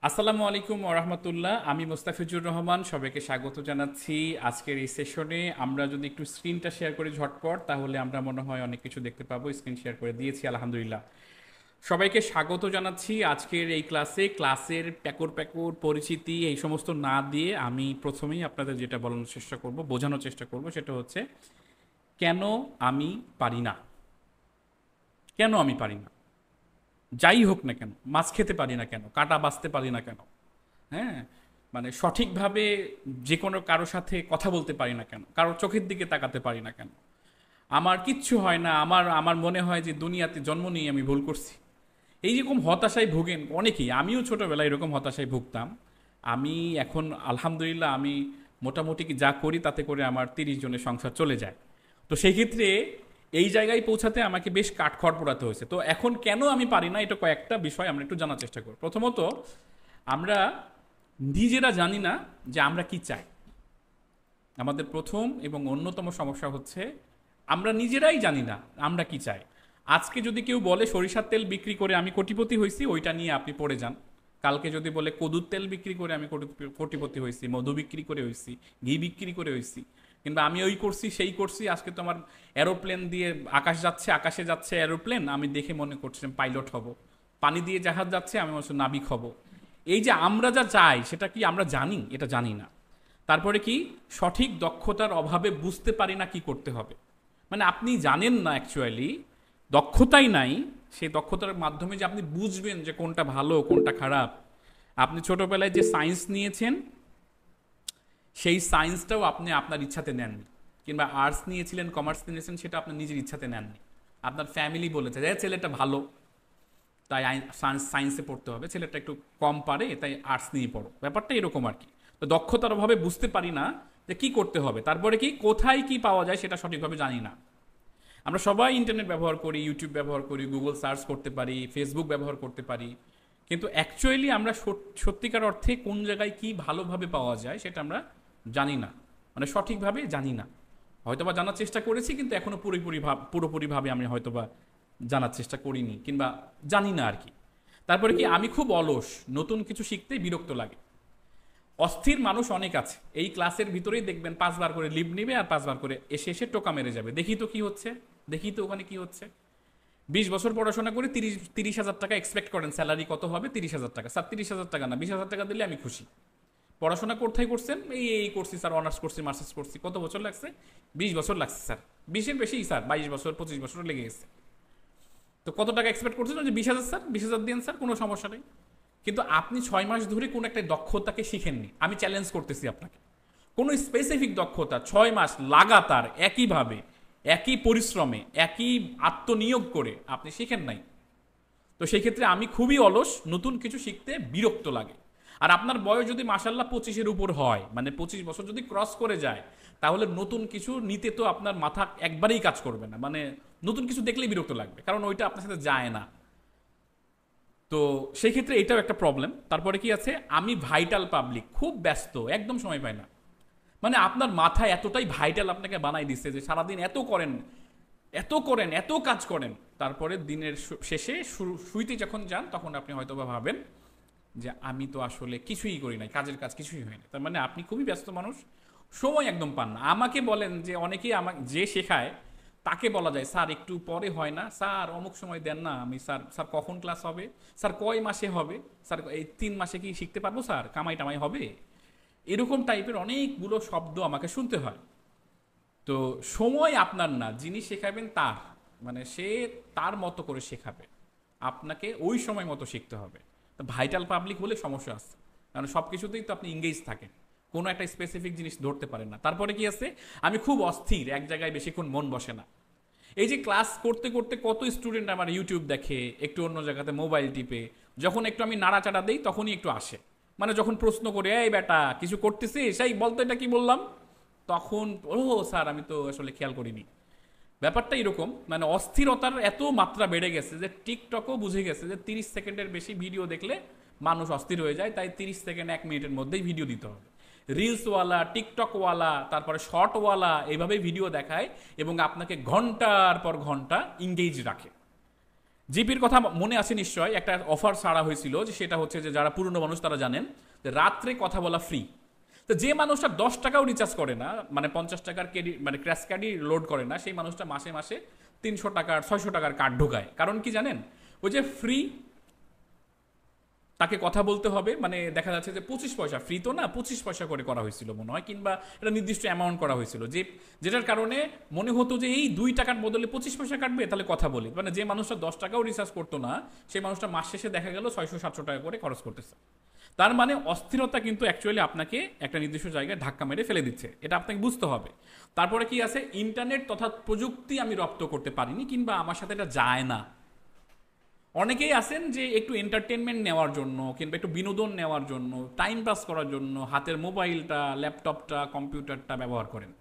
আসসালামু আলাইকুম ওরহমতুল্লাহ। আমি মোস্তাফিজুর রহমান, সবাইকে স্বাগত জানাচ্ছি। আজকের এই সেশনে আমরা যদি একটু স্ক্রিনটা শেয়ার করি ঝটপট, তাহলে আমরা মনে হয় অনেক কিছু দেখতে পাবো। স্ক্রিন শেয়ার করে দিয়েছি, আলহামদুলিল্লাহ। সবাইকে স্বাগত জানাচ্ছি আজকের এই ক্লাসের প্যাকর প্যাকর পরিচিতি এই সমস্ত না দিয়ে আমি প্রথমেই আপনাদের যেটা বলানোর চেষ্টা করব, বোঝানোর চেষ্টা করব, সেটা হচ্ছে কেন আমি পারি না। কেন আমি পারি না, যাই হোক না কেন, মাছ খেতে পারি না কেন, কাঁটা বাছতে পারি না কেন, হ্যাঁ, মানে সঠিকভাবে যে কোনো কারোর সাথে কথা বলতে পারি না কেন, কারোর চোখের দিকে তাকাতে পারি না কেন, আমার কিচ্ছু হয় না, আমার আমার মনে হয় যে দুনিয়াতে জন্ম নিয়ে আমি ভুল করছি। এই রকম হতাশায় ভোগেন অনেকেই, আমিও ছোটবেলায় এরকম হতাশায় ভুগতাম। আমি এখন আলহামদুলিল্লাহ আমি মোটামুটি যা করি তাতে করে আমার 30 জনের সংসার চলে যায়। তো সেই ক্ষেত্রে এই জায়গায় পৌঁছাতে আমাকে বেশ কাঠখড় পোড়াতে হয়েছে। তো এখন কেন আমি পারি না, এটা কয়েকটা বিষয় আমরা একটু জানার চেষ্টা করি। প্রথমত, আমরা নিজেরা জানি না যে আমরা কি চাই। আমাদের প্রথম এবং অন্যতম সমস্যা হচ্ছে আমরা নিজেরাই জানি না আমরা কি চাই। আজকে যদি কেউ বলে সরিষার তেল বিক্রি করে আমি কোটিপতি হয়েছি, ওইটা নিয়ে আপনি পড়ে যান। কালকে যদি বলে কদুর তেল বিক্রি করে আমি কোটিপতি হয়েছি, মধু বিক্রি করে হয়েছি, ঘি বিক্রি করে হয়েছি, কিংবা আমি ওই করছি সেই করছি, আজকে তো আমার এরোপ্লেন দিয়ে আকাশে যাচ্ছে এরোপ্লেন, আমি দেখে মনে করছিলাম পাইলট হব। পানি দিয়ে জাহাজ যাচ্ছে, আমি মনে হচ্ছে নাবিক হব। এই যে আমরা যা চাই সেটা কি আমরা জানি? এটা জানি না। তারপরে কি, সঠিক দক্ষতার অভাবে বুঝতে পারি না কি করতে হবে। মানে আপনি জানেন না অ্যাকচুয়ালি, দক্ষতাই নাই। সেই দক্ষতার মাধ্যমে যে আপনি বুঝবেন যে কোনটা ভালো কোনটা খারাপ। আপনি ছোটবেলায় যে সায়েন্স নিয়েছেন, সেই সায়েন্সটাও আপনি আপনার ইচ্ছাতে নেননি, কিংবা আর্টস নিয়েছিলেন, কমার্স নিয়েছেন, সেটা আপনার নিজের ইচ্ছাতে নেননি। আপনার ফ্যামিলি বলেছে যে ছেলেটা ভালো, তাই সায়েন্সে পড়তে হবে, ছেলেটা একটু কম পারে তাই আর্টস নিয়ে পড়ো, ব্যাপারটা এরকম আর কি। তো দক্ষতার অভাবে বুঝতে পারি না যে কি করতে হবে, তারপরে কি কোথায় কি পাওয়া যায় সেটা সঠিকভাবে জানি না। আমরা সবাই ইন্টারনেট ব্যবহার করি, ইউটিউব ব্যবহার করি, গুগল সার্চ করতে পারি, ফেসবুক ব্যবহার করতে পারি, কিন্তু অ্যাকচুয়ালি আমরা সত্যিকার অর্থে কোন জায়গায় কি ভালোভাবে পাওয়া যায় সেটা আমরা জানি না, মানে সঠিকভাবে জানি না। হয়তোবা জানার চেষ্টা করেছি, কিন্তু এখনো পুরোপুরিভাবে আমি হয়তোবা জানার চেষ্টা করিনি, কিংবা জানি না আর কি। তারপরে কি, আমি খুব অলস, নতুন কিছু শিখতে বিরক্ত লাগে। অস্থির মানুষ অনেক আছে, এই ক্লাসের ভিতরেই দেখবেন 5 বার করে লিভ নিবে আর 5 বার করে এসে এসে টোকা মেরে যাবে, দেখি তো কি হচ্ছে, দেখি তো ওখানে কি হচ্ছে। 20 বছর পড়াশোনা করে 30,000 টাকা এক্সপেক্ট করেন, স্যালারি কত হবে? 30,000 টাকা। স্যার 30,000 টাকা না, 20,000 টাকা দিলে আমি খুশি। পড়াশোনা কোথায় করছেন? এই এই করছি স্যার, অনার্স করছি, মাস্টার্স করছি। কত বছর লাগছে? 20 বছর লাগছে স্যার। 20-এর বেশি স্যার, 22 বছর 25 বছর লেগে গেছে। তো কত টাকা এক্সপেক্ট করছেন? যে 20,000 স্যার, 20,000 দিন স্যার, কোনো সমস্যা নেই। কিন্তু আপনি 6 মাস ধরে কোনো একটা দক্ষতাকে শিখেননি। আমি চ্যালেঞ্জ করতেছি আপনাকে, কোনো স্পেসিফিক দক্ষতা 6 মাস লাগাতার একইভাবে, একই পরিশ্রমে, একই আত্মনিয়োগ করে আপনি শিখেন নাই। তো সেই ক্ষেত্রে আমি খুবই অলস, নতুন কিছু শিখতে বিরক্ত লাগে। আর আপনার বয়স যদি মাসাল্লাহ 25-এর উপর হয়, মানে 25 বছর যদি ক্রস করে যায়, তাহলে নতুন কিছু নিতে তো আপনার মাথা একবারেই কাজ করবে না, মানে নতুন কিছু দেখলেই বিরক্ত লাগবে, কারণ ওইটা আপনার সাথে যায় না। তো সেই ক্ষেত্রে এটাও একটা প্রবলেম। তারপরে কি আছে, আমি ভাইটাল পাবলিক, খুব ব্যস্ত, একদম সময় পাই না। মানে আপনার মাথায় এতটাই ভাইটাল আপনাকে বানাই দিচ্ছে যে সারাদিন এত করেন, এত করেন, এত কাজ করেন, তারপরে দিনের শেষে শুইতে যখন যান, তখন আপনি হয়তো বা ভাবেন যে আমি তো আসলে কিছুই করি নাই, কাজের কাজ কিছুই হয় না। তার মানে আপনি খুবই ব্যস্ত মানুষ, সময় একদম পান না। আমাকে বলেন যে অনেকেই আমাকে যে শেখায়, তাকে বলা যায় স্যার একটু পরে হয় না স্যার, অমুক সময় দেন না। আমি স্যার, স্যার কখন ক্লাস হবে স্যার, কয় মাসে হবে স্যার, এই 3 মাসে কি শিখতে পারবো স্যার, কামাই টামাই হবে? এরকম টাইপের অনেকগুলো শব্দ আমাকে শুনতে হয়। তো সময় আপনার না, যিনি শেখাবেন তার, মানে সে তার মতো করে শেখাবে, আপনাকে ওই সময় মতো শিখতে হবে। তো ভাইটাল পাবলিক হলে সমস্যা আছে, কারণ সব কিছুতেই তো আপনি ইংগেজ থাকেন, কোনো একটা স্পেসিফিক জিনিস ধরতে পারেন না। তারপরে কি আছে, আমি খুব অস্থির, এক জায়গায় বেশিক্ষণ মন বসে না। এই যে ক্লাস করতে করতে কত স্টুডেন্ট আমার ইউটিউব দেখে, একটু অন্য জায়গাতে মোবাইল টিপে, যখন একটু আমি নাড়াচাড়া দিই তখনই একটু আসে। মানে যখন প্রশ্ন করে এই বেটা কিছু করতেছিস, সেই বলতো এটা কি বললাম, তখন ও স্যার আমি তো আসলে খেয়াল করিনি। ব্যাপারটা এরকম, মানে অস্থিরতার এত মাত্রা বেড়ে গেছে যে টিকটকও বুঝে গেছে যে 30 সেকেন্ডের বেশি ভিডিও দেখলে মানুষ অস্থির হয়ে যায়, তাই 30 সেকেন্ড 1 মিনিটের মধ্যেই ভিডিও দিতে হবে। রিলসওয়ালা, টিকটকওয়ালা, তারপরে শর্টওয়ালা এইভাবেই ভিডিও দেখায় এবং আপনাকে ঘন্টার পর ঘন্টা ইংগেজ রাখে। জিপির কথা মনে আছে নিশ্চয়, একটা অফার ছাড়া হয়েছিল, যে সেটা হচ্ছে যে যারা পুরনো মানুষ তারা জানেন যে রাত্রে কথা বলা ফ্রি। তো যে মানুষটা 10 টাকাও রিচার্জ করে না, মানে 50 টাকার ক্রেডিট মানে ক্র্যাশ কার্ডই লোড করে না, সেই মানুষটা মাসে মাসে 300 টাকার 600 টাকার কার্ড ঢোকায়। কারণ কি জানেন? ওই যে ফ্রি, তাকে কথা বলতে হবে, মানে দেখা যাচ্ছে যে 25 পয়সা, ফ্রি তো না, 25 পয়সা করে করা হয়েছিল মনে হয়, কিংবা একটা নির্দিষ্ট অ্যামাউন্ট করা হয়েছিল, যে যেটার কারণে মনে হতো যে এই 2 টাকার বদলে 25 পয়সা কাটবে, তাহলে কথা বলি। মানে যে মানুষটা 10 টাকাও রিচার্জ করতো না, সেই মানুষটা মাস শেষে দেখা গেল 600-700 টাকা করে খরচ করতেছে। তার মানে অস্থিরতা কিন্তু অ্যাকচুয়ালি আপনাকে একটা নির্দিষ্ট জায়গায় ধাক্কা মেরে ফেলে দিচ্ছে, এটা আপনাকে বুঝতে হবে। তারপরে কি আছে, ইন্টারনেট তথা প্রযুক্তি আমি রপ্ত করতে পারিনি, কিংবা আমার সাথে এটা যায় না। অনেকেই আছেন যে একটু এন্টারটেনমেন্ট নেওয়ার জন্য কিংবা একটু বিনোদন নেওয়ার জন্য, টাইম পাস করার জন্য হাতের মোবাইলটা, ল্যাপটপটা, কম্পিউটারটা ব্যবহার করেন।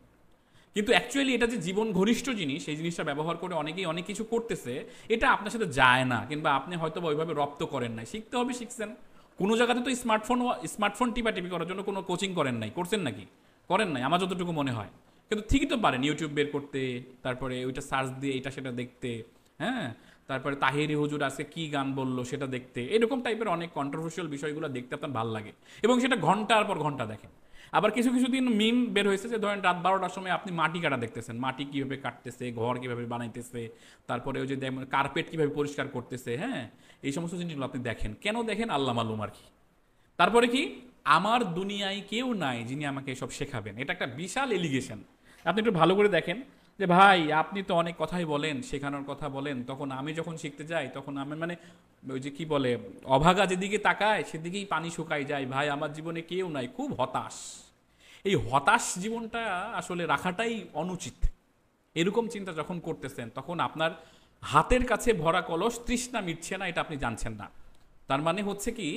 কিন্তু অ্যাকচুয়ালি এটা যে জীবন ঘনিষ্ঠ জিনিস, এই জিনিসটা ব্যবহার করে অনেকেই অনেক কিছু করতেছে, এটা আপনার সাথে যায় না, কিংবা আপনি হয়তো ওইভাবে রপ্ত করেন নাই। শিখতে হবে, শিখছেন। কোনো জায়গাতে তো স্মার্টফোন টিপাটিপি করার জন্য কোনো কোচিং করেন নাই, করছেন নাকি? করেন নাই আমার যতটুকু মনে হয়। কিন্তু ঠিকই তো পারেন ইউটিউব বের করতে, তারপরে ওইটা সার্চ দিয়ে এটা সেটা দেখতে, হ্যাঁ, তারপরে তাহেরি হুজুর আজকে কি গান বললো সেটা দেখতে, এরকম টাইপের অনেক কন্ট্রোভার্সিয়াল বিষয়গুলো দেখতে আপনার ভালো লাগে, এবং সেটা ঘন্টার পর ঘন্টা দেখেন। আবার কিছু কিছু দিন মিম বের হয়েছে যে ধরেন রাত 12টার সময় আপনি মাটি কাটা দেখতেছেন, মাটি কিভাবে কাটতেছে, ঘর কিভাবে বানাইতেছে, তারপরে ওই যে কার্পেট কিভাবে পরিষ্কার করতেছে, হ্যাঁ, এই সমস্ত জিনিসগুলো আপনি দেখেন। কেন দেখেন? আল্লাহ মালুম আর কি। তারপরে কি, আমার দুনিয়ায় কেউ নাই যিনি আমাকে এসব শেখাবেন, এটা একটা বিশাল এলিগেশন। আপনি একটু ভালো করে দেখেন যে ভাই আপনি তো অনেক কথাই বলেন, শেখানোর কথা বলেন, তখন আমি যখন শিখতে যাই তখন আমি মানে ওই যে কি বলে, অভাগা যেদিকে তাকায় সেদিকেই পানি শুকাই যায়। ভাই আমার জীবনে কেউ নাই, খুব হতাশ। এই হতাশ জীবনটা আসলে রাখাটাই অনুচিত। এরকম চিন্তা যখন করতেছেন তখন আপনার হাতের কাছে ভরা কলস তৃষ্ণা মিটছে না, এটা আপনি জানছেন না। তার মানে হচ্ছে কি,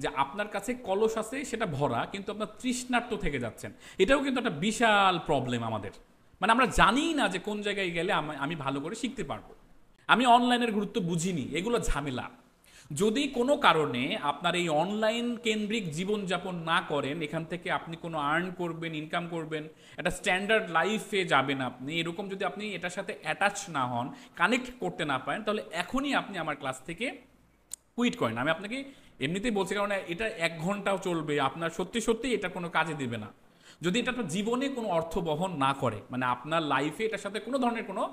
যে আপনার কাছে কলস আছে সেটা ভরা, কিন্তু আপনার তৃষ্ণার্ত থেকে যাচ্ছেন। এটাও কিন্তু একটা বিশাল প্রবলেম আমাদের। মানে আমরা জানি না যে কোন জায়গায় গেলে আমি ভালো করে শিখতে পারবো। আমি অনলাইনের গুরুত্ব বুঝিনি, এগুলো ঝামেলা। যদি কোনো কারণে আপনার এই অনলাইন কেন্দ্রিক জীবনযাপন না করেন, এখান থেকে আপনি কোনো আর্ন করবেন, ইনকাম করবেন, একটা স্ট্যান্ডার্ড লাইফে যাবেন আপনি, এরকম যদি আপনি এটার সাথে অ্যাটাচ না হন, কানেক্ট করতে না পারেন, তাহলে এখনই আপনি আমার ক্লাস থেকে কুইট করেন। আমি আপনাকে এমনিতেই বলছি, কারণ এটা 1 ঘন্টাও চলবে, আপনার সত্যি সত্যি এটা কোনো কাজে দিবে না যদি এটা আপনার জীবনে কোনো অর্থ বহন না করে। মানে আপনার লাইফে এটার সাথে কোনো ধরনের কোনো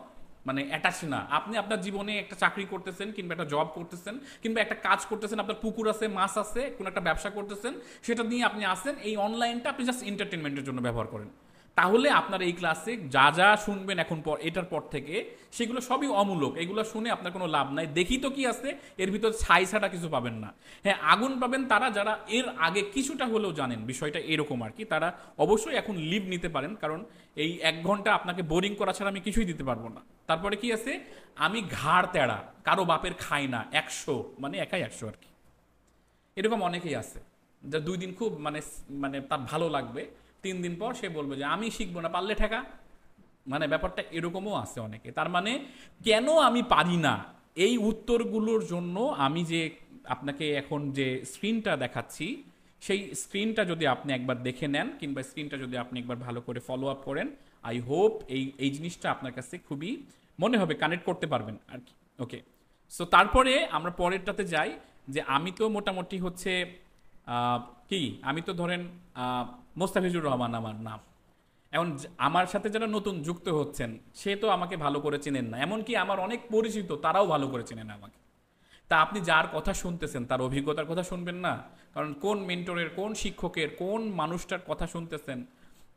মানে অ্যাটাচ না। আপনি আপনার জীবনে একটা চাকরি করতেছেন, কিংবা একটা জব করতেছেন, কিংবা একটা কাজ করতেছেন, আপনার পুকুর আছে, মাছ আছে, কোনো একটা ব্যবসা করতেছেন, সেটা নিয়ে আপনি আসেন, এই অনলাইনটা আপনি জাস্ট এন্টারটেনমেন্টের জন্য ব্যবহার করেন। তাহলে আপনার এই ক্লাসে যা যা শুনবেন এখন পর এটার পর থেকে, সেগুলো সবই অমূলক। এগুলো শুনে আপনার কোনো লাভ নাই। দেখি তো কি আছে এর ভিতর, ছাই ছাড়া কিছু পাবেন না। হ্যাঁ, আগুন পাবেন তারা যারা এর আগে কিছুটা হলেও জানেন বিষয়টা এরকম আর কি, তারা অবশ্যই এখন লিভ নিতে পারেন, কারণ এই 1 ঘন্টা আপনাকে বোরিং করা ছাড়া আমি কিছুই দিতে পারবো না। তারপরে কি আছে, আমি ঘাড় তেড়া, কারো বাপের খাই না, 100 মানে একাই 100 আর কি। এরকম অনেকেই আছে যা 2 দিন খুব মানে মানে তার ভালো লাগবে, 3 দিন পর সে বলবে যে আমি শিখবো না, পারলে ঠেকা। মানে ব্যাপারটা এরকমও আছে অনেকে। তার মানে কেন আমি পারি না, এই উত্তরগুলোর জন্য আমি যে আপনাকে এখন যে স্ক্রিনটা দেখাচ্ছি, সেই স্ক্রিনটা যদি আপনি একবার দেখে নেন, কিংবা স্ক্রিনটা যদি আপনি একবার ভালো করে ফলো আপ করেন, আই হোপ এই এই জিনিসটা আপনার কাছে খুবই মনে হবে, কানেক্ট করতে পারবেন আর কি। ওকে, সো তারপরে আমরা পরেরটাতে যাই। যে আমি তো মোটামুটি হচ্ছে কি, আমি তো ধরেন মোস্তাফিজুর রহমান আমার নাম। এখন আমার সাথে যারা নতুন যুক্ত হচ্ছেন, সে তো আমাকে ভালো করে চেনেন না, এমনকি আমার অনেক পরিচিত তারাও ভালো করে চেনেন না আমাকে। তা আপনি যার কথা শুনতেছেন তার অভিজ্ঞতার কথা শুনবেন না? কারণ কোন মেন্টরের, কোন শিক্ষকের, কোন মানুষটার কথা শুনতেছেন,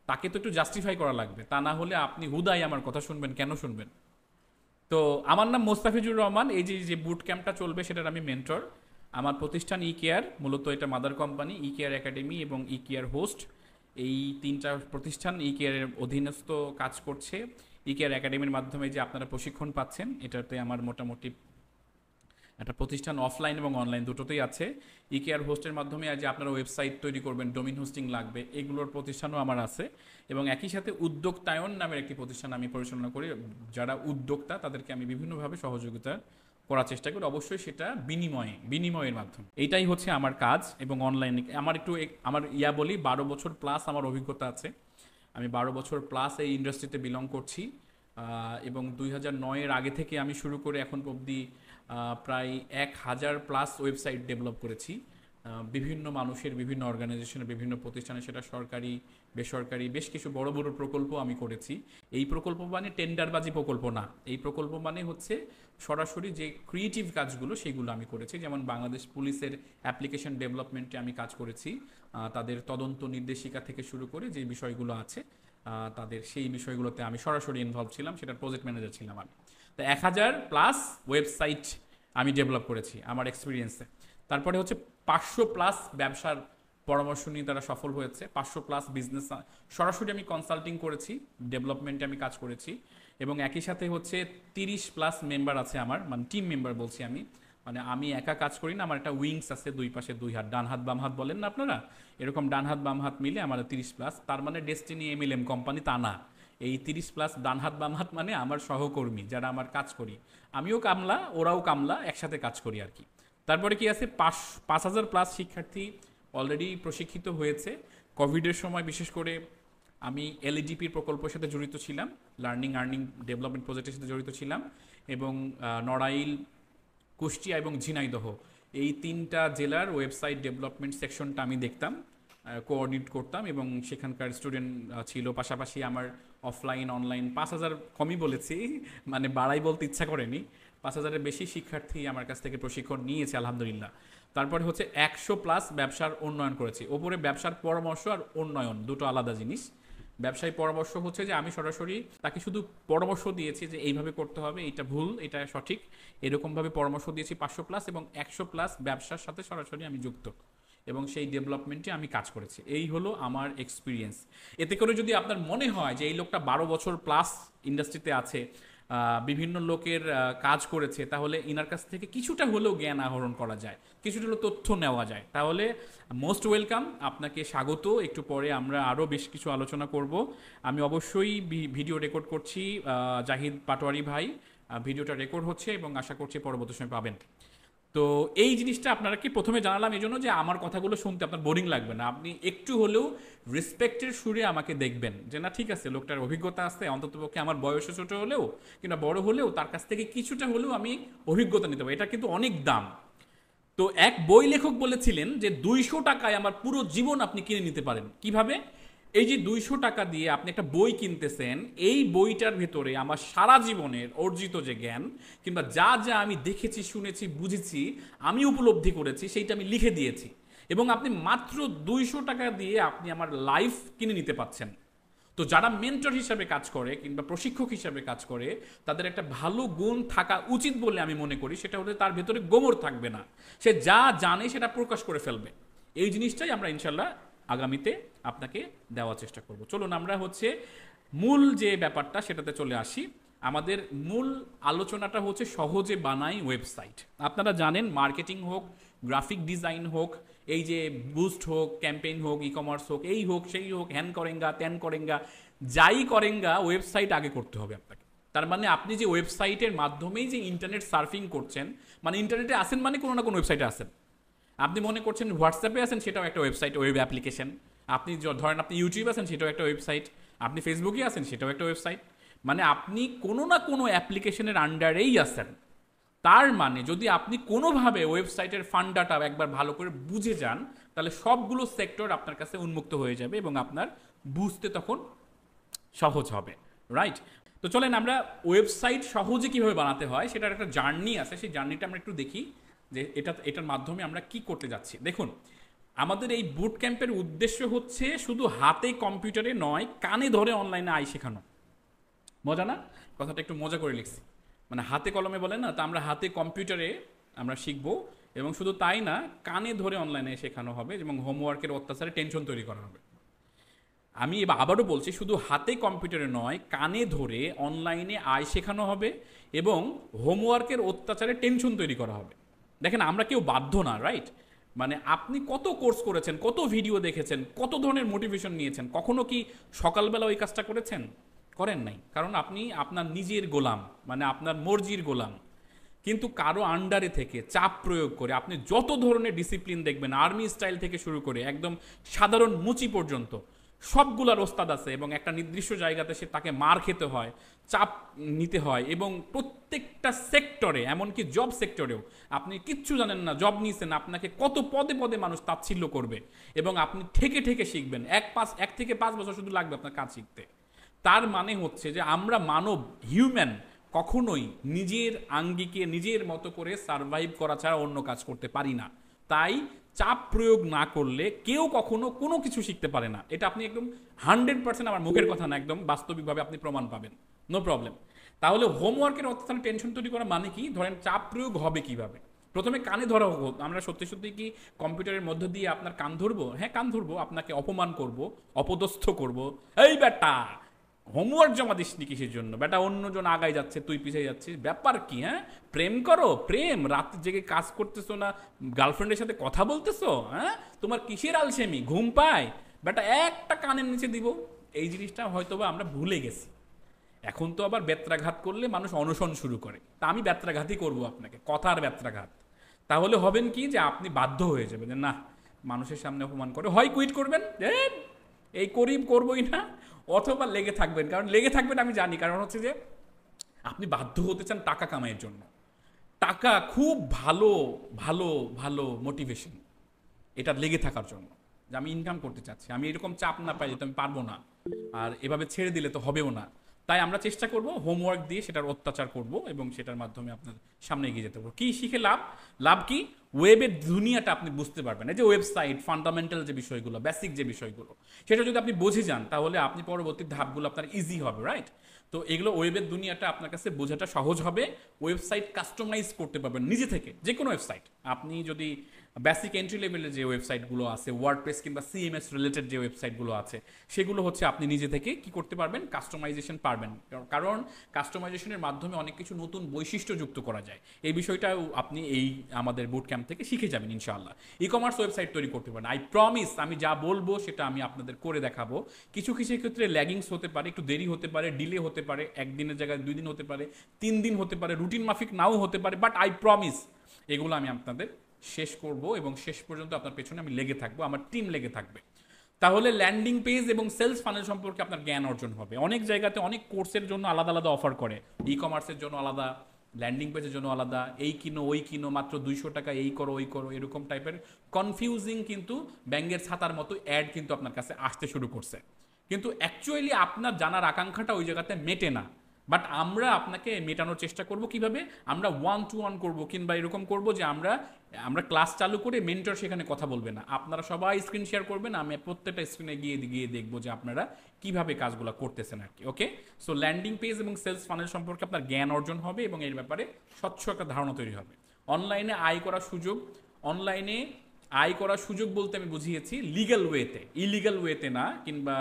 তাকে তো একটু জাস্টিফাই করা লাগবে। তা না হলে আপনি হুদাই আমার কথা শুনবেন, কেন শুনবেন? তো আমার নাম মোস্তাফিজুর রহমান। এই যে যে বুট ক্যাম্পটা চলবে সেটার আমি মেন্টর। আমার প্রতিষ্ঠান ই কেয়ার, মূলত এটা মাদার কোম্পানি, ই কেয়ার একাডেমি এবং ই কেয়ার হোস্ট, এই 3টা প্রতিষ্ঠান ই কেয়ারের অধীনস্থ কাজ করছে। ই কেয়ার একাডেমির মাধ্যমে যে আপনারা প্রশিক্ষণ পাচ্ছেন, এটাতে আমার মোটামুটি একটা প্রতিষ্ঠান অফলাইন এবং অনলাইন দুটোতেই আছে। ই কেয়ার হোস্টের মাধ্যমে আজ আপনারা ওয়েবসাইট তৈরি করবেন, ডোমিন হোস্টিং লাগবে, এগুলোর প্রতিষ্ঠানও আমার আছে। এবং একই সাথে উদ্যোক্তায়ন নামের একটি প্রতিষ্ঠান আমি পরিচালনা করি। যারা উদ্যোক্তা তাদেরকে আমি বিভিন্নভাবে সহযোগিতা করার চেষ্টা করি, অবশ্যই সেটা বিনিময়ের মাধ্যমে। এইটাই হচ্ছে আমার কাজ। এবং অনলাইনে আমার একটু আমার বলি, 12 বছর প্লাস আমার অভিজ্ঞতা আছে। আমি 12 বছর প্লাস এই ইন্ডাস্ট্রিতে বিলং করছি। এবং 2009-এর আগে থেকে আমি শুরু করে এখন অবধি প্রায় 1000+ ওয়েবসাইট ডেভেলপ করেছি। বিভিন্ন মানুষের, বিভিন্ন অর্গানাইজেশনের, বিভিন্ন প্রতিষ্ঠানে, সেটা সরকারি, বেসরকারি, বেশ কিছু বড় বড় প্রকল্প আমি করেছি। এই প্রকল্প মানে টেন্ডারবাজি প্রকল্প না, এই প্রকল্প মানে হচ্ছে সরাসরি যে ক্রিয়েটিভ কাজগুলো সেগুলো আমি করেছি। যেমন বাংলাদেশ পুলিশের অ্যাপ্লিকেশন ডেভেলপমেন্টে আমি কাজ করেছি, তাদের তদন্ত নির্দেশিকা থেকে শুরু করে যে বিষয়গুলো আছে তাদের সেই বিষয়গুলোতে আমি সরাসরি ইনভলভ ছিলাম, সেটার প্রজেক্ট ম্যানেজার ছিলাম আমি। তো 1000+ ওয়েবসাইট আমি ডেভেলপ করেছি আমার এক্সপিরিয়েন্সে। তারপরে হচ্ছে 500+ ব্যবসার পরামর্শ নিয়ে তারা সফল হয়েছে। 500+ বিজনেস সরাসরি আমি কনসাল্টিং করেছি, ডেভেলপমেন্টে আমি কাজ করেছি। এবং একই সাথে হচ্ছে 30+ মেম্বার আছে আমার, মানে টিম মেম্বার বলছি আমি, মানে আমি একা কাজ করি না, আমার একটা উইংস আছে, দুই পাশে দুই হাত, ডান হাত বাম হাত বলেন না আপনারা, এরকম ডান হাত বাম হাত মিলে আমার 30+। তার মানে ডেস্টিনি এমএলএম কোম্পানি তা না, এই 30+ ডান হাত বাম হাত মানে আমার সহকর্মী যারা আমার কাজ করি, আমিও কামলা ওরাও কামলা, একসাথে কাজ করি আর কি। তারপরে কি আছে, 5000+ শিক্ষার্থী অলরেডি প্রশিক্ষিত হয়েছে। কোভিডের সময় বিশেষ করে আমি এলইডিপির প্রকল্পের সাথে জড়িত ছিলাম, লার্নিং আর্নিং ডেভেলপমেন্ট প্রজেক্টের সাথে জড়িত ছিলাম, এবং নড়াইল, কুষ্টিয়া এবং ঝিনাইদহ এই 3টা জেলার ওয়েবসাইট ডেভেলপমেন্ট সেকশনটা আমি দেখতাম, কোঅর্ডিনেট করতাম, এবং সেখানকার স্টুডেন্ট ছিল। পাশাপাশি আমার অফলাইন অনলাইন 5000 কমই বলেছি, মানে বাড়াই বলতে ইচ্ছা করেনি, 5000-এর বেশি শিক্ষার্থী আমার কাছ থেকে প্রশিক্ষণ নিয়েছে আলহামদুলিল্লাহ। তারপরে হচ্ছে 100+ ব্যবসার উন্নয়ন করেছি। ওপরে ব্যবসার পরামর্শ আর উন্নয়ন দুটো আলাদা জিনিস। ব্যবসায়ী পরামর্শ হচ্ছে যে আমি সরাসরি তাকে শুধু পরামর্শ দিয়েছি যে এইভাবে করতে হবে, এটা ভুল, এটা সঠিক, এরকমভাবে পরামর্শ দিয়েছি 500+। এবং 100+ ব্যবসার সাথে সরাসরি আমি যুক্ত, এবং সেই ডেভেলপমেন্টে আমি কাজ করেছি। এই হলো আমার এক্সপিরিয়েন্স। এতে করে যদি আপনার মনে হয় যে এই লোকটা 12 বছর+ ইন্ডাস্ট্রিতে আছে, বিভিন্ন লোকের কাজ করেছে, তাহলে ইনার কাছ থেকে কিছুটা হলেও জ্ঞান আহরণ করা যায়, কিছুটা হলেও তথ্য নেওয়া যায়, তাহলে মোস্ট ওয়েলকাম, আপনাকে স্বাগত। একটু পরে আমরা আরও বেশ কিছু আলোচনা করব। আমি অবশ্যই ভিডিও রেকর্ড করছি, জাহিদ পাটোয়ারি ভাই, ভিডিওটা রেকর্ড হচ্ছে এবং আশা করছি পরবর্তী সময় পাবেন। তো এই জিনিসটা আপনারা কি প্রথমে জানালাম এই জন্য যে আমার কথাগুলো শুনতে আপনার বোরিং লাগবে না, আপনি একটু হলেও রেসপেক্টের সুরে আমাকে দেখবেন যে না ঠিক আছে, লোকটার অভিজ্ঞতা আছে, অন্ততপক্ষে আমার বয়সে ছোট হলেও কিংবা বড় হলেও তার কাছ থেকে কিছুটা হলেও আমি অভিজ্ঞতা নিতে পারি, এটা কিন্তু অনেক দাম। তো এক বই লেখক বলেছিলেন যে 200 টাকায় আমার পুরো জীবন আপনি কিনে নিতে পারেন। কিভাবে? এই যে 200 টাকা দিয়ে আপনি একটা বই কিনতেছেন, এই বইটার ভেতরে আমার সারা জীবনের অর্জিত যে জ্ঞান কিংবা যা যা আমি দেখেছি, শুনেছি, বুঝেছি, আমি উপলব্ধি করেছি, সেইটা আমি লিখে দিয়েছি, এবং আপনি মাত্র 200 টাকা দিয়ে আপনি আমার লাইফ কিনে নিতে পাচ্ছেন। তো যারা মেন্টর হিসাবে কাজ করে কিংবা প্রশিক্ষক হিসাবে কাজ করে, তাদের একটা ভালো গুণ থাকা উচিত বলে আমি মনে করি, সেটা হলে তার ভেতরে গোমর থাকবে না, সে যা জানে সেটা প্রকাশ করে ফেলবে। এই জিনিসটাই আমরা ইনশাল্লাহ আগামীতে আপনাকে দেওয়ার চেষ্টা করব। চলুন আমরা হচ্ছে মূল যে ব্যাপারটা সেটাতে চলে আসি। আমাদের মূল আলোচনাটা হচ্ছে সহজে বানাই ওয়েবসাইট। আপনারা জানেন মার্কেটিং হোক, গ্রাফিক ডিজাইন হোক, এই যে বুস্ট হোক, ক্যাম্পেইন হোক, ই কমার্স হোক, এই হোক সেই হোক, হ্যান করেঙ্গা ত্যান করেঙ্গা, যাই করেঙ্গা, ওয়েবসাইট আগে করতে হবে আপনাকে। তার মানে আপনি যে ওয়েবসাইটের মাধ্যমেই যে ইন্টারনেট সার্ফিং করছেন, মানে ইন্টারনেটে আসেন মানে কোনো না কোনো ওয়েবসাইটে আসেন। আপনি মনে করছেন হোয়াটসঅ্যাপে আছেন, সেটাও একটা ওয়েবসাইট, ওয়েব অ্যাপ্লিকেশন। আপনি ধরেন আপনি ইউটিউবে আছেন, সেটাও একটা ওয়েবসাইট। আপনি ফেসবুকে আছেন, সেটাও একটা ওয়েবসাইট। মানে আপনি কোনো না কোনো অ্যাপ্লিকেশনের আন্ডারেই আছেন। তার মানে যদি আপনি কোনোভাবে ওয়েবসাইটের ফান্ডাটা একবার ভালো করে বুঝে যান, তাহলে সবগুলো সেক্টর আপনার কাছে উন্মুক্ত হয়ে যাবে এবং আপনার বুঝতে তখন সহজ হবে, রাইট? তো চলেন আমরা ওয়েবসাইট সহজে কিভাবে বানাতে হয় সেটার একটা জার্নি আছে, সেই জার্নিটা আমরা একটু দেখি যে এটার মাধ্যমে আমরা কি করতে যাচ্ছি। দেখুন, আমাদের এই বুট ক্যাম্পের উদ্দেশ্য হচ্ছে শুধু হাতে কম্পিউটারে নয়, কানে ধরে অনলাইনে আই শেখানো। মজা না? কথাটা একটু মজা করে লিখছি, মানে হাতে কলমে বলে না, তা আমরা হাতে কম্পিউটারে আমরা শিখবো, এবং শুধু তাই না, কানে ধরে অনলাইনে শেখানো হবে, এবং হোমওয়ার্কের অত্যাচারে টেনশন তৈরি করা হবে। আমি এবার আবারও বলছি, শুধু হাতে কম্পিউটারে নয়, কানে ধরে অনলাইনে আয় শেখানো হবে এবং হোমওয়ার্কের অত্যাচারে টেনশন তৈরি করা হবে। দেখেন, আমরা কেউ বাধ্য না, রাইট? মানে আপনি কত কোর্স করেছেন, কত ভিডিও দেখেছেন, কত ধরনের মোটিভেশন নিয়েছেন, কখনো কি সকালবেলা ওই কাজটা করেছেন? করেন নাই, কারণ আপনি আপনার নিজের গোলাম, মানে আপনার মর্জির গোলাম। কিন্তু কারো আন্ডারে থেকে চাপ প্রয়োগ করে আপনি যত ধরনের ডিসিপ্লিন দেখবেন, আর্মি স্টাইল থেকে শুরু করে একদম সাধারণ মুচি পর্যন্ত, সবগুলার ওস্তাদ আছে এবং একটা নির্দিষ্ট জায়গাতে সে তাকে মার খেতে হয়, চাপ নিতে হয়, এবং প্রত্যেকটা সেক্টরে, এমনকি জব সেক্টরেও আপনি কিচ্ছু জানেন না, জব নিয়েছেন, আপনাকে কত পদে পদে মানুষ তাচ্ছিল্য করবে এবং আপনি ঠেকে ঠেকে শিখবেন। 1 থেকে 5 বছর শুধু লাগবে আপনার কাজ শিখতে। তার মানে হচ্ছে যে আমরা মানব, হিউম্যান, কখনোই নিজের আঙ্গিকে নিজের মতো করে সারভাইভ করা ছাড়া অন্য কাজ করতে পারি না। তাই চাপ প্রয়োগ না করলে কেউ কখনো কোনো কিছু শিখতে পারে না। এটা আপনি একদম 100% আমার মুখের কথা না, একদম বাস্তবিকভাবে আপনি প্রমাণ পাবেন, নো প্রবলেম। তাহলে হোমওয়ার্কের অর্থাৎ টেনশন তৈরি করা মানে কি? ধরেন চাপ প্রয়োগ হবে কিভাবে? প্রথমে কানে ধরা হোক। আমরা সত্যি সত্যি কি কম্পিউটারের মধ্য দিয়ে আপনার কান ধরবো? হ্যাঁ, কান ধরবো, আপনাকে অপমান করব, অপদস্থ করব, এই বেটা হোমওয়ার্ক জমা দিসনি কিসের জন্য, বেটা অন্যজন আগায় যাচ্ছে তুই পিছিয়ে যাচ্ছিস, ব্যাপার কি? হ্যাঁ, প্রেম করো, প্রেম রাত জেগে কাজ করতেছো না, গার্লফ্রেন্ডের সাথে কথা বলতেছো, হ্যাঁ তোমার কিসের আলসেমি, ঘুম পায়, বেটা একটা কানের নিচে দিব। এই জিনিসটা হয়তোবা আমরা ভুলে গেছি। এখন তো আবার বেত্রাঘাত করলে মানুষ অনশন শুরু করে, তা আমি বেত্রাঘাতই করবো আপনাকে, কথার বেত্রাঘাত। তাহলে হবেন কি যে আপনি বাধ্য হয়ে যাবেন যে না, মানুষের সামনে অপমান করে, হয় কুইট করবেন, এই করবই না, অথবা লেগে থাকবেন। কারণ লেগে থাকবেন আমি জানি, কারণ হচ্ছে যে আপনি বাধ্য হতে চান টাকা কামাইয়ের জন্য। টাকা খুব ভালো ভালো ভালো মোটিভেশন এটা লেগে থাকার জন্য, যে আমি ইনকাম করতে চাচ্ছি, আমি এরকম চাপ না পাই তো আমি পারবো না, আর এভাবে ছেড়ে দিলে তো হবেও না। তাই আমরা চেষ্টা করব হোমওয়ার্ক দিয়ে সেটার অত্যাচার করব এবং সেটার মাধ্যমে আপনার সামনে এগিয়ে যেতে পারবো। কি শিখে লাভ? লাভ কি? ওয়েবের দুনিয়াটা আপনি বুঝতে পারবেন, এই যে ওয়েবসাইট, ফান্ডামেন্টাল যে বিষয়গুলো, বেসিক যে বিষয়গুলো, সেটা যদি আপনি বুঝে যান তাহলে আপনি পরবর্তী ধাপগুলো আপনার ইজি হবে, রাইট? তো এগুলো ওয়েবের দুনিয়াটা আপনার কাছে বোঝাটা সহজ হবে। ওয়েবসাইট কাস্টমাইজ করতে পারবেন নিজে থেকে, যে কোনো ওয়েবসাইট। আপনি যদি বেসিক এন্ট্রি লেভেলের যে ওয়েবসাইটগুলো আছে, ওয়ার্ডপ্রেস কিংবা সিএমএস রিলেটেড যে ওয়েবসাইটগুলো আছে, সেগুলো হচ্ছে আপনি নিজে থেকে কি করতে পারবেন, কাস্টমাইজেশন পারবেন। কারণ কাস্টমাইজেশনের মাধ্যমে অনেক কিছু নতুন বৈশিষ্ট্য যুক্ত করা যায়। এই বিষয়টাও আপনি এই আমাদের বুট ক্যাম্প থেকে শিখে যাবেন ইনশাআল্লাহ। ই কমার্স ওয়েবসাইট তৈরি করতে পারেন, আই প্রমিস। আমি যা বলবো সেটা আমি আপনাদের করে দেখাবো। কিছু কিছু ক্ষেত্রে ল্যাগিংস হতে পারে, একটু দেরি হতে পারে, ডিলে হতে পারে, একদিনের জায়গায় 2 দিন হতে পারে, 3 দিন হতে পারে, রুটিন মাফিক নাও হতে পারে, বাট আই প্রমিস এগুলো আমি আপনাদের শেষ করব এবং শেষ পর্যন্ত আপনার পেছনে আমি লেগে থাকবো, আমার টিম লেগে থাকবে। তাহলে ল্যান্ডিং পেজ এবং সেলস ফানেল সম্পর্কে আপনার জ্ঞান অর্জন হবে। অনেক জায়গাতে অনেক কোর্সের জন্য আলাদা আলাদা অফার করে, ই কমার্সের জন্য আলাদা, ল্যান্ডিং পেজের জন্য আলাদা, এই কিনো ওই কিনো, মাত্র 200 টাকা, এই করো ওই করো, এরকম টাইপের কনফিউজিং কিন্তু ব্যাঙ্গের ছাতার মতো অ্যাড কিন্তু আপনার কাছে আসতে শুরু করছে। কিন্তু অ্যাকচুয়ালি আপনার জানার আকাঙ্ক্ষাটা ওই জায়গাতে মেটে না। বাট আমরা আপনাকে মেটানোর চেষ্টা করব কিভাবে? আমরা 1-to-1 করব, কিংবা এরকম করব যে আমরা আমরা ক্লাস চালু করে মেন্টর সেখানে কথা বলবে না, আপনারা সবাই স্ক্রিন শেয়ার করবেন, আমি প্রত্যেকটা স্ক্রিনে গিয়ে গিয়ে দেখবো যে আপনারা কিভাবে কাজগুলো করতেছেন আর কি। ওকে, সো ল্যান্ডিং পেজ এবং সেলস ফানেল সম্পর্কে আপনার জ্ঞান অর্জন হবে এবং এর ব্যাপারে স্বচ্ছ একটা ধারণা তৈরি হবে। অনলাইনে আয় করার সুযোগ, অনলাইনে আয় করার সুযোগ বলতে আমি বুঝিয়েছি লিগ্যাল ওয়েতে, ইলিগ্যাল ওয়েতে না, কিংবা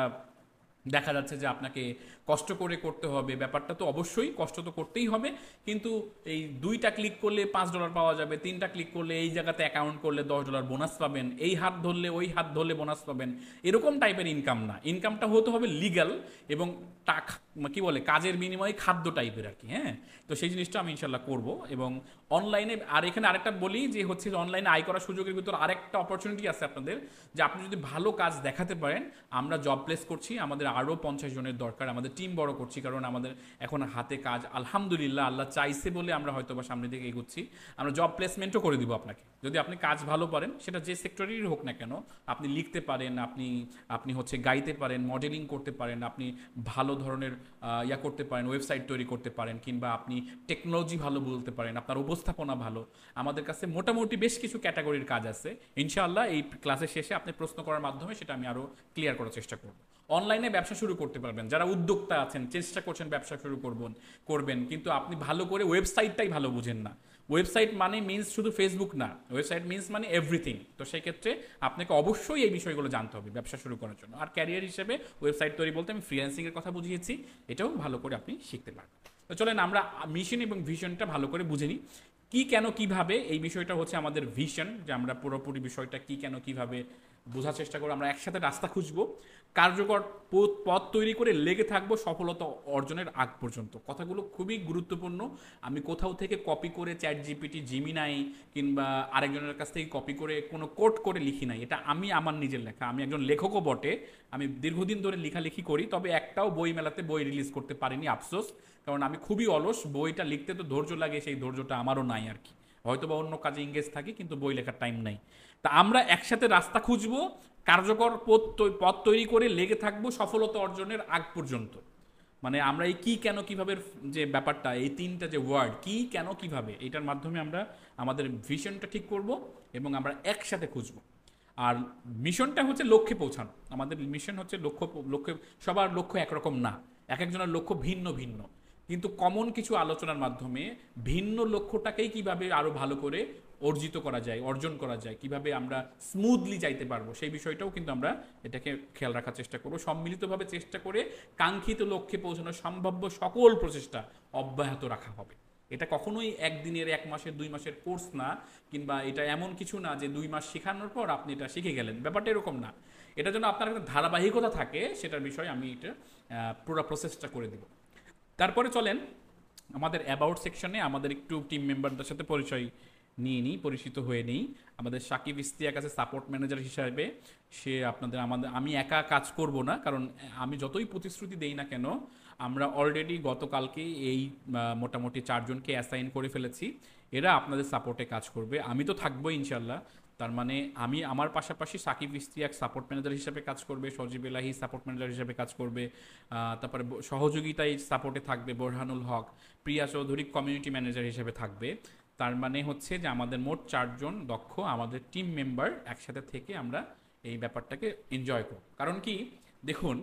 দেখা যাচ্ছে যে আপনাকে কষ্ট করে করতে হবে, ব্যাপারটা তো অবশ্যই কষ্ট তো করতেই হবে, কিন্তু এই 2টা ক্লিক করলে $5 পাওয়া যাবে, 3টা ক্লিক করলে এই জায়গাতে অ্যাকাউন্ট করলে $10 বোনাস পাবেন, এই হাত ধরলে ওই হাত ধরলে বোনাস পাবেন, এরকম টাইপের ইনকাম না। ইনকামটা হতে হবে লিগ্যাল এবং টাকা কি বলে, কাজের বিনিময়ে খাদ্য টাইপের আর কি। হ্যাঁ, তো সেই জিনিসটা আমি ইনশাল্লাহ করব। এবং অনলাইনে, আর এখানে আরেকটা বলি যে হচ্ছে অনলাইনে আয় করার সুযোগের ভিতর আরেকটা অপরচুনিটি আছে আপনাদের, যে আপনি যদি ভালো কাজ দেখাতে পারেন, আমরা জব প্লেস করছি, আমাদের আরও 50 জনের দরকার, আমাদের টিম বড় করছি, কারণ আমাদের এখন হাতে কাজ আলহামদুলিল্লাহ আল্লাহ চাইছে বলে আমরা হয়তো বা সামনের দিকে এগোচ্ছি। আমরা জব প্লেসমেন্টও করে দিব আপনাকে, যদি আপনি কাজ ভালো পারেন, সেটা যে সেক্টরেরই হোক না কেন। আপনি লিখতে পারেন, আপনি আপনি হচ্ছে গাইতে পারেন, মডেলিং করতে পারেন, আপনি ভালো ধরনের ইয়া করতে পারেন, ওয়েবসাইট তৈরি করতে পারেন, কিংবা আপনি টেকনোলজি ভালো বলতে পারেন, আপনার উপস্থাপনা ভালো। আমাদের কাছে মোটামুটি বেশ কিছু ক্যাটাগরির কাজ আছে। ইনশাআল্লাহ এই ক্লাসের শেষে আপনি প্রশ্ন করার মাধ্যমে সেটা আমি আরও ক্লিয়ার করার চেষ্টা করব। অনলাইনে ব্যবসা শুরু করতে পারবেন, যারা উদ্যোক্তা আছেন, চেষ্টা করছেন ব্যবসা শুরু করবেন, কিন্তু আপনি ভালো করে ওয়েবসাইটটাই ভালো বুঝেন না। ওয়েবসাইট মানে মিনস শুধু ফেসবুক না, ওয়েবসাইট মিনস মানে এভরিথিং। তো সেই ক্ষেত্রে আপনাকে অবশ্যই এই বিষয়গুলো জানতে হবে ব্যবসা শুরু করার জন্য। আর ক্যারিয়ার হিসেবে ওয়েবসাইট তৈরি বলতে আমি ফ্রিল্যান্সিংয়ের কথা বুঝিয়েছি, এটাও ভালো করে আপনি শিখতে পারবেন। তো চলেন আমরা মিশন এবং ভিশনটা ভালো করে বুঝে নিই। কি কেন কিভাবে, এই বিষয়টা হচ্ছে আমাদের ভিশন, যে আমরা পুরোপুরি বিষয়টা কি কেন কিভাবে বোঝার চেষ্টা করবো, আমরা একসাথে রাস্তা খুঁজবো, কার্যকর পথ তৈরি করে লেগে থাকবো সফলতা অর্জনের আগ পর্যন্ত। কথাগুলো খুবই গুরুত্বপূর্ণ। আমি কোথাও থেকে কপি করে চ্যাট জিপিটি, জিমিনাই কিংবা আরেকজনের কাছ থেকে কপি করে কোনো কোট করে লিখি নাই, এটা আমি আমার নিজের লেখা। আমি একজন লেখকও বটে, আমি দীর্ঘদিন ধরে লেখালেখি করি, তবে একটাও বই মেলাতে বই রিলিজ করতে পারিনি, আফসোস। কারণ আমি খুবই অলস, বইটা লিখতে তো ধৈর্য লাগে, সেই ধৈর্যটা আমারও নাই আর কি। হয়তো বা অন্য কাজে ইংগেজ থাকি, কিন্তু বই লেখার টাইম নাই। তা আমরা একসাথে রাস্তা খুঁজবো, কার্যকর পথ তৈরি করে লেগে থাকবো সফলতা অর্জনের আগ পর্যন্ত। মানে আমরা এই কি কেন কিভাবে যে ব্যাপারটা, এই তিনটা যে ওয়ার্ড, কি কেন কিভাবে, এটার মাধ্যমে আমরা আমাদের ভিশনটা ঠিক করব এবং আমরা একসাথে খুঁজবো। আর মিশনটা হচ্ছে লক্ষ্যে পৌঁছানো। আমাদের মিশন হচ্ছে লক্ষ্যে, সবার লক্ষ্য একরকম না, এক একজনের লক্ষ্য ভিন্ন ভিন্ন, কিন্তু কমন কিছু আলোচনার মাধ্যমে ভিন্ন লক্ষ্যটাকেই কিভাবে আরো ভালো করে অর্জন করা যায়, কিভাবে আমরা স্মুথলি যাইতে পারবো, সেই বিষয়টাও কিন্তু আমরা এটাকে খেয়াল রাখার চেষ্টা করবো। সম্মিলিতভাবে চেষ্টা করে কাঙ্ক্ষিত লক্ষ্যে পৌঁছানোর সম্ভাব্য সকল প্রচেষ্টা অব্যাহত রাখা হবে। এটা কখনোই একদিনের, এক মাসের, 2 মাসের কোর্স না, কিংবা এটা এমন কিছু না যে 2 মাস শেখানোর পর আপনি এটা শিখে গেলেন, ব্যাপারটা এরকম না। এটার জন্য আপনার একটা ধারাবাহিকতা থাকে, সেটার বিষয়ে আমি এটা পুরো প্রসেসটা করে দিব। তারপরে চলেন আমাদের অ্যাবাউট সেকশনে আমাদের একটু টিম মেম্বারদের সাথে পরিচিত হয়ে নেই। আমাদের সাকিব ইস্তিয়াক আছে সাপোর্ট ম্যানেজার হিসাবে। সে আমি একা কাজ করব না, কারণ আমি যতই প্রতিশ্রুতি দেই না কেন, আমরা অলরেডি গতকালকে এই মোটামুটি 4জনকে অ্যাসাইন করে ফেলেছি। এরা আপনাদের সাপোর্টে কাজ করবে, আমি তো থাকবো ইনশাল্লাহ। তার মানে আমার পাশাপাশি সাকিব ইস্তিয়াক সাপোর্ট ম্যানেজার হিসেবে কাজ করবে, সজীব এলাহি সাপোর্ট ম্যানেজার হিসেবে কাজ করবে, তারপরে সহযোগিতায় সাপোর্টে থাকবে বোরহানুল হক, প্রিয়া চৌধুরী কমিউনিটি ম্যানেজার হিসেবে থাকবে। তার মানে হচ্ছে যে আমাদের মোট 4জন দক্ষ আমাদের টিম মেম্বার একসাথে থেকে আমরা এই ব্যাপারটাকে এনজয় করব। কারণ কি, দেখুন,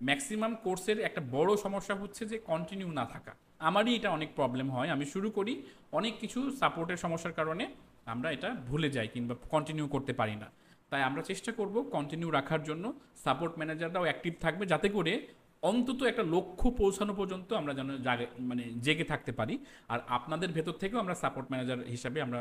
ম্যাক্সিমাম কোর্সের একটা বড় সমস্যা হচ্ছে যে কন্টিনিউ না থাকা। আমারই এটা অনেক প্রবলেম হয়, আমি শুরু করি, অনেক কিছু সাপোর্টের সমস্যার কারণে আমরা এটা ভুলে যাই কিংবা কন্টিনিউ করতে পারি না। তাই আমরা চেষ্টা করব কন্টিনিউ রাখার জন্য। সাপোর্ট ম্যানেজাররাও অ্যাক্টিভ থাকবে, যাতে করে অন্তত একটা লক্ষ্য পৌঁছানো পর্যন্ত আমরা যেন জেগে থাকতে পারি। আর আপনাদের ভেতর থেকেও আমরা সাপোর্ট ম্যানেজার হিসাবে আমরা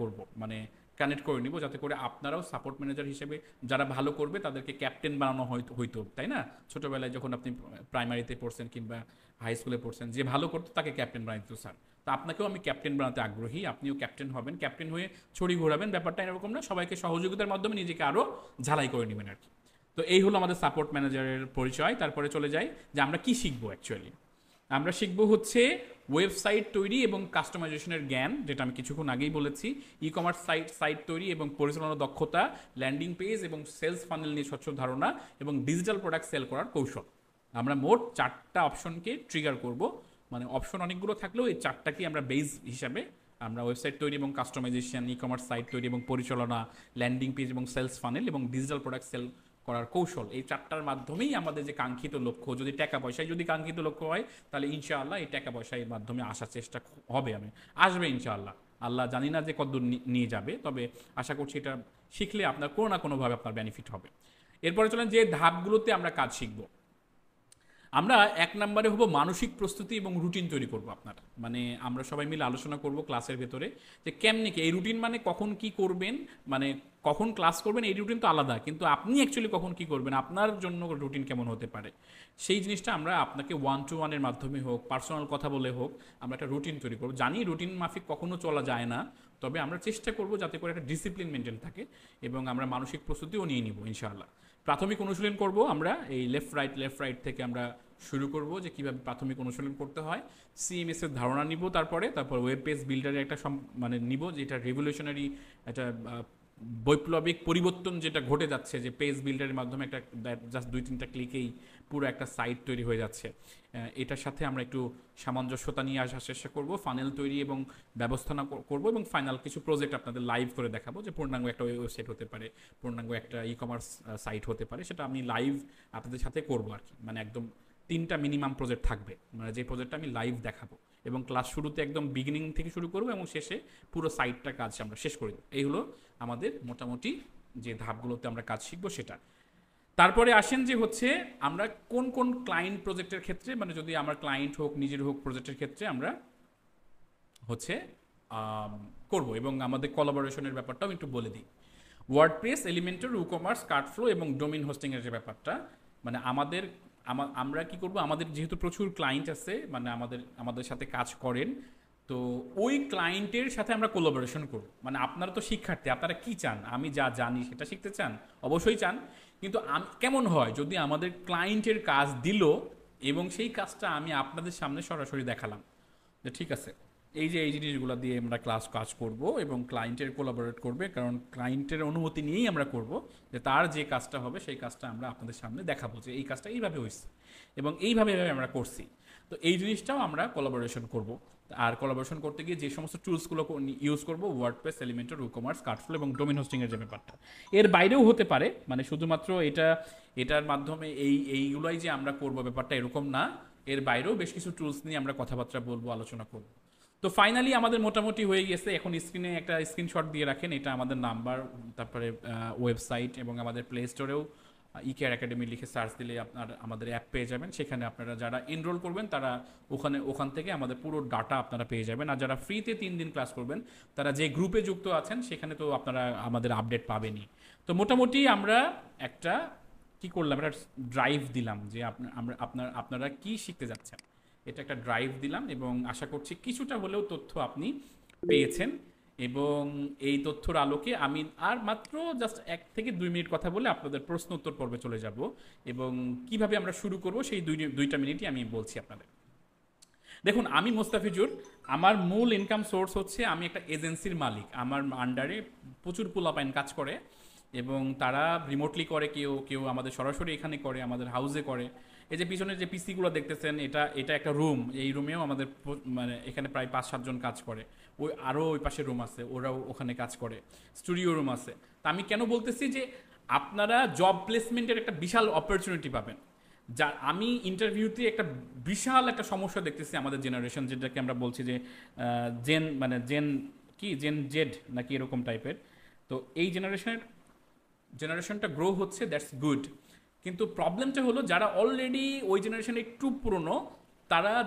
করব, মানে কানেক্ট করে নিব, যাতে করে আপনারাও সাপোর্ট ম্যানেজার হিসেবে যারা ভালো করবে তাদেরকে ক্যাপ্টেন বানানো হইতো, তাই না? ছোটবেলায় যখন আপনি প্রাইমারিতে পড়ছেন কিংবা হাই স্কুলে পড়ছেন, যে ভালো করতো তাকে ক্যাপ্টেন বানাইতো স্যার। তো আপনাকেও আমি ক্যাপ্টেন বানাতে আগ্রহী, আপনিও ক্যাপ্টেন হবেন, ক্যাপ্টেন হয়ে ছড়ি ঘোরাবেন। ব্যাপারটা এরকম না, সবাইকে সহযোগিতার মাধ্যমে নিজেকে আরও ঝালাই করে নেবেন আর কি। তো এই হলো আমাদের সাপোর্ট ম্যানেজারের পরিচয়। তারপরে চলে যাই যে আমরা কি শিখবো অ্যাকচুয়ালি। আমরা শিখবো হচ্ছে ওয়েবসাইট তৈরি এবং কাস্টমাইজেশনের জ্ঞান, যেটা আমি কিছুক্ষণ আগেই বলেছি, ই কমার্স সাইট তৈরি এবং পরিচালনা দক্ষতা, ল্যান্ডিং পেজ এবং সেলস ফানেল নিয়ে স্বচ্ছ ধারণা, এবং ডিজিটাল প্রোডাক্ট সেল করার কৌশল। আমরা মোট 4টা অপশনকে ট্রিগার করব। মানে অপশন অনেকগুলো থাকলেও এই 4টাকে আমরা বেস হিসাবে আমরা ওয়েবসাইট তৈরি এবং কাস্টমাইজেশন, ই কমার্স সাইট তৈরি এবং পরিচালনা, ল্যান্ডিং পেজ এবং সেলস ফানেল এবং ডিজিটাল প্রোডাক্ট সেল করার কৌশল, এই 4টার মাধ্যমেই আমাদের যে কাঙ্ক্ষিত লক্ষ্য, যদি টাকা পয়সায় যদি কাঙ্ক্ষিত লক্ষ্য হয়, তাহলে ইনশাআল্লাহ এই টাকা পয়সার মাধ্যমে আসার চেষ্টা হবে, আসবে ইনশাআল্লাহ। আল্লাহ জানি না যে কতদূর নিয়ে যাবে, তবে আশা করছি এটা শিখলে আপনার কোনো না কোনোভাবে আপনার বেনিফিট হবে। এরপরে চলেন যে ধাপগুলোতে আমরা কাজ শিখবো। আমরা 1 নম্বরে হবো মানসিক প্রস্তুতি এবং রুটিন তৈরি করব আপনার। মানে আমরা সবাই মিলে আলোচনা করব ক্লাসের ভেতরে যে কেমনি কি এই রুটিন, মানে কখন কি করবেন, মানে কখন ক্লাস করবেন, এই রুটিন তো আলাদা, কিন্তু আপনি অ্যাকচুয়ালি কখন কি করবেন, আপনার জন্য রুটিন কেমন হতে পারে, সেই জিনিসটা আমরা আপনাকে 1-to-1-এর মাধ্যমে হোক, পার্সোনাল কথা বলে হোক, আমরা একটা রুটিন তৈরি করব। জানি রুটিন মাফিক কখনো চলা যায় না, তবে আমরা চেষ্টা করব যাতে করে একটা ডিসিপ্লিন মেনটেন থাকে, এবং আমরা মানসিক প্রস্তুতিও নিয়ে নিব ইনশাআল্লাহ। প্রাথমিক অনুশীলন করব আমরা, এই লেফট রাইট থেকে আমরা শুরু করব যে কীভাবে প্রাথমিক অনুশীলন করতে হয়। সিএমএস এর ধারণা নিব, তারপর ওয়েব পেজ বিল্ডারের একটা নিব, যেটা রেভলিউশনারি একটা বৈপ্লবিক পরিবর্তন যেটা ঘটে যাচ্ছে, যে পেজ বিল্ডারের মাধ্যমে একটা জাস্ট 2-3টা ক্লিকেই পুরো একটা সাইট তৈরি হয়ে যাচ্ছে। এটার সাথে আমরা একটু সামঞ্জস্যতা নিয়ে আসার চেষ্টা করব। ফানেল তৈরি এবং ব্যবস্থাপনা করব, এবং ফাইনাল কিছু প্রজেক্ট আপনাদের লাইভ করে দেখাবো, যে পূর্ণাঙ্গ একটা ওয়েবসাইট হতে পারে, পূর্ণাঙ্গ একটা ই কমার্স সাইট হতে পারে, সেটা আমি লাইভ আপনাদের সাথে করবো আর কি। মানে একদম 3টা মিনিমাম প্রজেক্ট থাকবে, মানে যে প্রজেক্টটা আমি লাইভ দেখাবো, এবং ক্লাস শুরুতে একদম বিগিনিং থেকে শুরু করবো এবং শেষে পুরো সাইটটার কাজ আমরা শেষ করে দেবো। এই হলো আমাদের মোটামুটি যে ধাপগুলোতে আমরা কাজ শিখবো সেটা। তারপরে আসেন যে হচ্ছে আমরা কোন কোন ক্লায়েন্ট প্রজেক্টের ক্ষেত্রে, মানে যদি আমার ক্লায়েন্ট হোক নিজের হোক, প্রজেক্টের ক্ষেত্রে আমরা হচ্ছে করব, এবং আমাদের কোলাবোরেশনের ব্যাপারটাও একটু বলে দিই। ওয়ার্ডপ্রেস, এলিমেন্টর, উকমার্স, কার্টফ্লো এবং ডোমেইন হোস্টিংয়ের যে ব্যাপারটা, মানে আমরা কি করব, আমাদের যেহেতু প্রচুর ক্লায়েন্ট আছে, মানে আমাদের সাথে কাজ করেন, তো ওই ক্লায়েন্টের সাথে আমরা কোলাবোরেশন করব। মানে আপনারা তো শিক্ষার্থী, আপনারা কি চান? আমি যা জানি সেটা শিখতে চান, অবশ্যই চান। কিন্তু কেমন হয় যদি আমাদের ক্লায়েন্টের কাজ দিল এবং সেই কাজটা আমি আপনাদের সামনে সরাসরি দেখালাম যে ঠিক আছে, এই জিনিসগুলো দিয়ে আমরা কাজ করব এবং ক্লায়েন্টের কোলাবোরেট করবে, কারণ ক্লায়েন্টের অনুমতি নিয়েই আমরা করব, যে তার যে কাজটা হবে সেই কাজটা আমরা আপনাদের সামনে দেখাবো যে এই কাজটা এইভাবে হয়েছে এবং এইভাবে আমরা করছি। তো এই জিনিসটাও আমরা কোলাবোরেশন করব। আর কোলাবোরেশন করতে গিয়ে যে সমস্ত টুলসগুলো ইউজ করব, ওয়ার্ডপ্রেস, এলিমেন্টর, উকমার্স, কার্টফ্লো এবং ডোমেইন হোস্টিংয়ের যে ব্যাপারটা, এর বাইরেও হতে পারে, মানে শুধুমাত্র এটার মাধ্যমে এইগুলোই যে আমরা করব ব্যাপারটা এরকম না। এর বাইরেও বেশ কিছু টুলস নিয়ে আমরা কথাবার্তা বলবো, আলোচনা করব। তো ফাইনালি আমাদের মোটামুটি হয়ে গেছে। এখন স্ক্রিনে একটা স্ক্রিনশট দিয়ে রাখেন, এটা আমাদের নাম্বার, তারপরে ওয়েবসাইট এবং আমাদের প্লে স্টোরেও ইকেয়ার একাডেমি লিখে সার্চ দিলে আমাদের অ্যাপ পেয়ে যাবেন। সেখানে আপনারা যারা এনরোল করবেন তারা ওখান থেকে আমাদের পুরো ডাটা আপনারা পেয়ে যাবেন। আর যারা ফ্রিতে 3 দিন ক্লাস করবেন তারা যে গ্রুপে যুক্ত আছেন সেখানে তো আপনারা আমাদের আপডেট পাবেনই। তো মোটামুটি আমরা একটা কি করলাম, একটা ড্রাইভ দিলাম যে আপনারা কি শিখতে যাচ্ছেন, এটা একটা ড্রাইভ দিলাম এবং আশা করছি কিছুটা হলেও তথ্য আপনি পেয়েছেন। এবং এই তথ্যর আলোকে আমি আর মাত্র জাস্ট 1 থেকে 2 মিনিট কথা বলে আপনাদের প্রশ্ন উত্তর পর্বে চলে যাব এবং কিভাবে আমরা শুরু করব সেই 2টা মিনিটই আমি বলছি আপনাদের। দেখুন, আমি মোস্তাফিজুর, আমার মূল ইনকাম সোর্স হচ্ছে আমি একটা এজেন্সির মালিক। আমার আন্ডারে প্রচুর পোলাপাইন কাজ করে এবং তারা রিমোটলি করে, কেউ কেউ আমাদের সরাসরি এখানে করে, আমাদের হাউসে করে। এই যে পিছনে যে পিসিগুলো দেখতেছেন, এটা একটা রুম। এই রুমেও আমাদের মানে এখানে প্রায় 5-7 জন কাজ করে। আরও ওই পাশে রুম আছে, ওরাও ওখানে কাজ করে। স্টুডিও রুম আছে। তা আমি কেন বলতেছি যে আপনারা জব প্লেসমেন্টের একটা বিশাল অপরচুনিটি পাবেন। যা আমি ইন্টারভিউতে একটা বিশাল একটা সমস্যা দেখতেছি আমাদের জেনারেশন, যেটাকে আমরা বলছি যে জেন জেড নাকি এরকম টাইপের। তো এই জেনারেশনটা গ্রো হচ্ছে, দ্যাটস গুড। কিন্তু প্রবলেমটা হলো যারা অলরেডি ওই জেনারেশনে একটু পুরনো,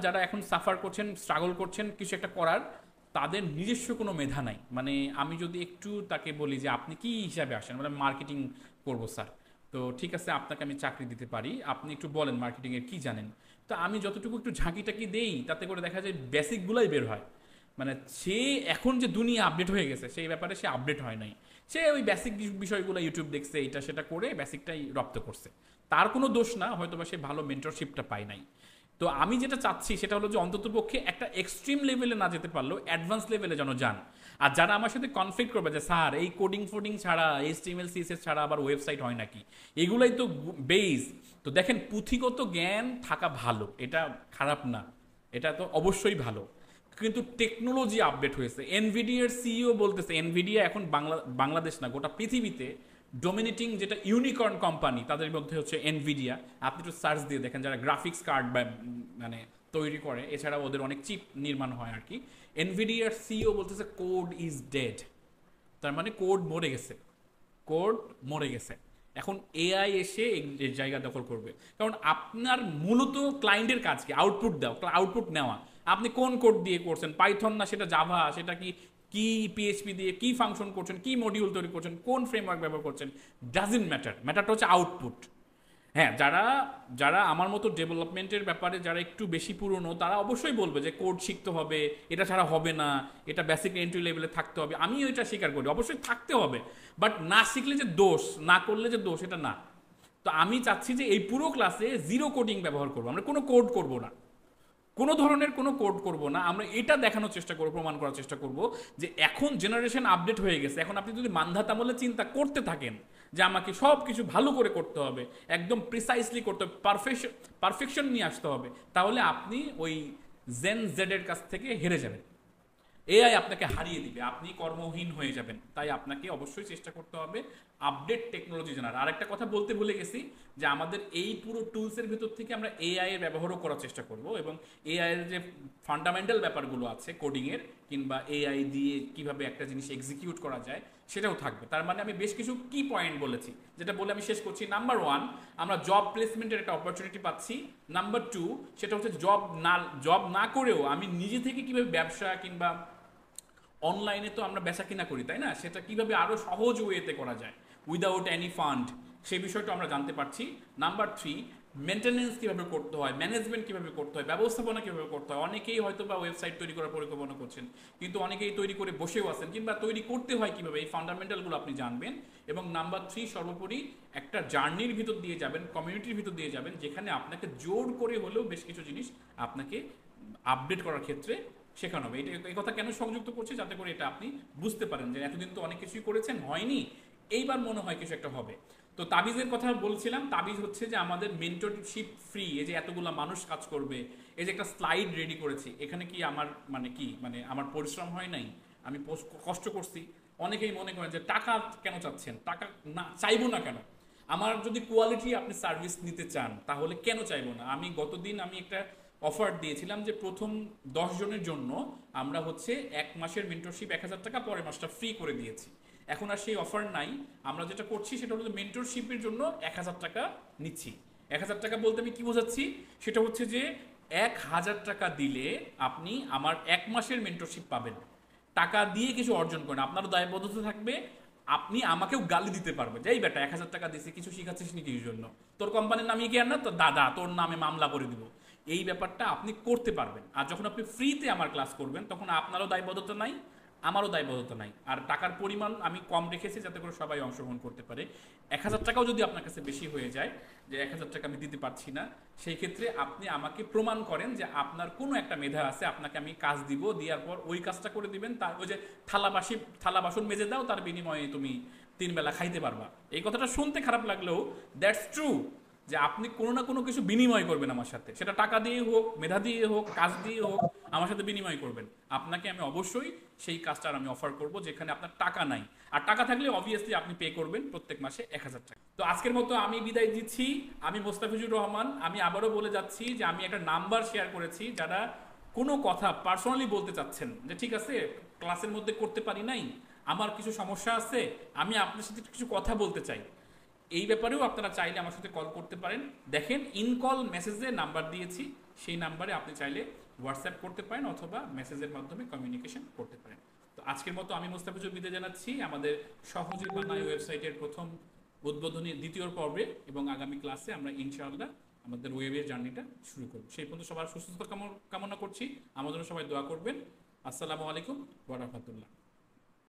যারা এখন সাফার করছেন, স্ট্রাগল করছেন কিছু একটা করার, তাদের নিজস্ব কোনো মেধা নাই। মানে আমি যদি একটু তাকে বলি যে আপনি কি হিসাবে আসেন, মানে মার্কেটিং করবো স্যার, তো ঠিক আছে আপনাকে আমি চাকরি দিতে পারি, আপনি একটু বলেন মার্কেটিংয়ের কি জানেন। তো আমি যতটুকু একটু ঝাঁকিটাকি দেই, তাতে করে দেখা যায় বেসিকগুলাই বের হয়। মানে সে এখন যে দুনিয়া আপডেট হয়ে গেছে সেই ব্যাপারে সে আপডেট হয় নাই। সে ওই বেসিক বিষয়গুলো ইউটিউব দেখছে, এটা সেটা করে বেসিকটাই রপ্ত করছে। তার কোনো দোষ না, হয়তো বা সে ভালো মেন্টরশিপটা পায় নাই। তো আমি যেটা চাচ্ছি সেটা হলো যে অন্ততপক্ষে একটা এক্সট্রিম লেভেলে না যেতে পারলেও অ্যাডভান্স লেভেলে যেন যান। আর যারা আমার সাথে কনফ্লিক্ট করবে যে স্যার এই কোডিং ফোডিং ছাড়া, HTML CSS ছাড়া আবার ওয়েবসাইট হয় নাকি, এগুলাই তো বেস। তো দেখেন, পুঁথিগত জ্ঞান থাকা ভালো, এটা খারাপ না, এটা তো অবশ্যই ভালো। কিন্তু টেকনোলজি আপডেট হয়েছে। এনভিডিয়ার সিইও বলতেছে, এনভিডিয়া এখন বাংলাদেশ না গোটা পৃথিবীতে ডোমিনেটিং যেটা ইউনিকর্ন কোম্পানি, তাদের মধ্যে হচ্ছে এনভিডিয়া। আপনি একটু সার্চ দিয়ে দেখেন, যারা গ্রাফিক্স কার্ড মানে তৈরি করে, এছাড়া ওদের অনেক চিপ নির্মাণ হয় আর কি। এনভিডিয়ার সিইও বলতেছে কোড ইজ ডেড, তার মানে কোড মরে গেছে, কোড মরে গেছে। এখন এআই এসে এই জায়গা দখল করবে, কারণ আপনার মূলত ক্লায়েন্টের কাজ কি? আউটপুট দেওয়া, আউটপুট নেওয়া। আপনি কোন কোড দিয়ে করছেন, পাইথন না সেটা জাভা, সেটা কি কি পিএইচপি দিয়ে কি ফাংশন করছেন, কি মডিউল তৈরি করছেন, কোন ফ্রেমওয়ার্ক ব্যবহার করছেন, ডাজন্ট ম্যাটার। ম্যাটারটা হচ্ছে আউটপুট। হ্যাঁ, যারা যারা আমার মতো ডেভেলপমেন্টের ব্যাপারে যারা একটু বেশি পুরনো, তারা অবশ্যই বলবে যে কোড শিখতে হবে, এটা ছাড়া হবে না, এটা বেসিক এন্ট্রি লেভেলে থাকতে হবে। আমিও এটা স্বীকার করি, অবশ্যই থাকতে হবে। বাট না শিখলে যে দোষ, না করলে যে দোষ, এটা না। তো আমি চাচ্ছি যে এই পুরো ক্লাসে জিরো কোডিং ব্যবহার করবো, আমরা কোনো কোড করব না, কোনো ধরনের কোনো কোড করব না। আমরা এটা দেখানোর চেষ্টা করব, প্রমাণ করার চেষ্টা করব যে এখন জেনারেশন আপডেট হয়ে গেছে। এখন আপনি যদি মান্ধাতামলে চিন্তা করতে থাকেন যে আমাকে সব কিছু ভালো করে করতে হবে, একদম প্রিসাইসলি করতে হবে, পারফেকশন নিয়ে আসতে হবে, তাহলে আপনি ওই জেন জেডের কাছ থেকে হেরে যাবেন। এআই আপনাকে হারিয়ে দিবে, আপনি কর্মহীন হয়ে যাবেন। তাই আপনাকে অবশ্যই চেষ্টা করতে হবে আপডেট টেকনোলজি জানার। আর একটা কথা বলতে ভুলে গেছি, যে আমাদের এই পুরো টুলসের ভিতর থেকে আমরা এআই এর ব্যবহারও করার চেষ্টা করব, এবং এআই এর যে ফান্ডামেন্টাল ব্যাপারগুলো আছে কোডিংয়ের, কিংবা এআই দিয়ে কিভাবে একটা জিনিস এক্সিকিউট করা যায়, সেটাও থাকবে। তার মানে আমি বেশ কিছু কি পয়েন্ট বলেছি, যেটা বলে আমি শেষ করছি। নাম্বার 1, আমরা জব প্লেসমেন্টের একটা অপরচুনিটি পাচ্ছি। নাম্বার 2, সেটা হচ্ছে জব না করেও আমি নিজে থেকে কিভাবে ব্যবসা কিংবা অনলাইনে তো আমরা বেচা কিনা করি, তাই না? সেটা কিভাবে আরো সহজ ওয়েতে করা যায় উইদাউট এনি ফান্ড, সেই বিষয়টা আমরা জানতে পারছি। নাম্বার 3, মেনটেনেন্স কিভাবে করতে হয়, ম্যানেজমেন্ট কিভাবে করতে হয়, ব্যবস্থাপনা কিভাবে করতে হয়। অনেকেই হয়তো বা ওয়েবসাইট তৈরি করার পরিকল্পনা করছেন, কিন্তু অনেকেই তৈরি করে বসেও আছেন, কিংবা তৈরি করতে হয় কিভাবে, এই ফান্ডামেন্টালগুলো আপনি জানবেন। এবং নাম্বার 3, সর্বোপরি একটা জার্নির ভিতর দিয়ে যাবেন, কমিউনিটির ভিতর দিয়ে যাবেন, যেখানে আপনাকে জোর করে হলেও বেশ কিছু জিনিস আপনাকে আপডেট করার ক্ষেত্রে শেখানো হবে। এটা এই কথা কেন সংযুক্ত করছি, যাতে করে এটা আপনি বুঝতে পারেন যে এতদিন তো অনেক কিছুই করেছেন, হয়নি, এইবার মনে হয় কিছু একটা হবে। তো তাবিজের কথা বলছিলাম। তাবিজ হচ্ছে যে আমাদের মেন্টরশিপ ফ্রি, এই যে এতগুলো মানুষ কাজ করবে, এই যে একটা স্লাইড রেডি করেছি, এখানে কি আমার মানে আমার পরিশ্রম হয় নাই? আমি কষ্ট করছি। অনেকেই মনে করেন যে টাকা কেন চাচ্ছেন, টাকা না চাইবো না কেন? আমার যদি কোয়ালিটি আপনি সার্ভিস নিতে চান তাহলে কেন চাইবো না? গতদিন আমি একটা অফার দিয়েছিলাম যে প্রথম 10 জনের জন্য আমরা হচ্ছে 1 মাসের মেন্টরশিপ 1000 টাকা, পরের মাসটা ফ্রি করে দিয়েছি। এখন আর সেই অফার নাই। আমরা যেটা করছি সেটা হলো মেন্টরশিপের জন্য 1000 টাকা নিচ্ছি। 1000 টাকা বলতে আমি কি বোঝাচ্ছি? সেটা হচ্ছে যে 1000 টাকা দিলে আপনি আমার 1 মাসের মেন্টরশিপ পাবেন। টাকা দিয়ে কিছু অর্জন করেন, আপনারও দায়বদ্ধতা থাকবে, আপনি আমাকেও গালি দিতে পারবেন যে এই বেটা 1000 টাকা দিয়েছি, কিছু শিখাচ্ছিস নাকি এই জন্য, তোর কোম্পানির নামে কি আর না, তোর দাদা তোর নামে মামলা করে দিব। এই ব্যাপারটা আপনি করতে পারবেন। আর যখন আপনি ফ্রিতে আমার ক্লাস করবেন, তখন আপনারও দায়বদ্ধতা নাই, আমারও দায়বদ্ধতা নাই। আর টাকার পরিমাণ আমি কম রেখেছি যাতে করে সবাই অংশগ্রহণ করতে পারে। 1000 টাকাও যদি আপনার কাছে বেশি হয়ে যায়, যে 1000 টাকা আমি দিতে পারছি না, সেই ক্ষেত্রে আপনি আমাকে প্রমাণ করেন যে আপনার কোনো একটা মেধা আছে, আপনাকে আমি কাজ দিব, দেওয়ার পর ওই কাজটা করে দিবেন। তার ওই যে থালা বাসন মেজে দাও, তার বিনিময়ে তুমি 3 বেলা খাইতে পারবা। এই কথাটা শুনতে খারাপ লাগলেও দ্যাটস ট্রু, যে আপনি কোনো না কোনো কিছু বিনিময় করবেন আমার সাথে, সেটা টাকা দিয়ে হোক, মেধা দিয়ে হোক, কাজ দিয়ে হোক, আমার সাথে বিনিময় করবেন। আপনাকে আমি অবশ্যই সেই কাজটা আমি অফার করব যেখানে আপনার টাকা নাই। আর টাকা থাকলে অবভিয়াসলি আপনি পে করবেন প্রত্যেক মাসে 1000 টাকা। তো আজকের মতো আমি বিদায় দিচ্ছি। আমি মোস্তাফিজুর রহমান। আমি আবারও বলে যাচ্ছি যে আমি একটা নাম্বার শেয়ার করেছি, যারা কোনো কথা পার্সোনালি বলতে চাচ্ছেন যে ঠিক আছে ক্লাসের মধ্যে করতে পারি নাই, আমার কিছু সমস্যা আছে, আমি আপনার সাথে কিছু কথা বলতে চাই, এই ব্যাপারেও আপনারা চাইলে আমার সাথে কল করতে পারেন। দেখেন ইন কল মেসেজে নাম্বার দিয়েছি, সেই নাম্বারে আপনি চাইলে হোয়াটসঅ্যাপ করতে পারেন অথবা মেসেজের মাধ্যমে কমিউনিকেশন করতে পারেন। তো আজকের মতো আমি মোস্তাফিজুর বিদায় জানাচ্ছি আমাদের সহজে বানাই ওয়েবসাইটের প্রথম উদ্বোধনী দ্বিতীয় পর্বে, এবং আগামী ক্লাসে আমরা ইনশাআল্লাহ আমাদের ওয়েবের জার্নিটা শুরু করব। সেই পর্যন্ত সবার সুস্থতা কামনা করছি। আমার জন্য সবাই দোয়া করবেন। আসসালামু আলাইকুম ওয়া রাহমাতুল্লাহ।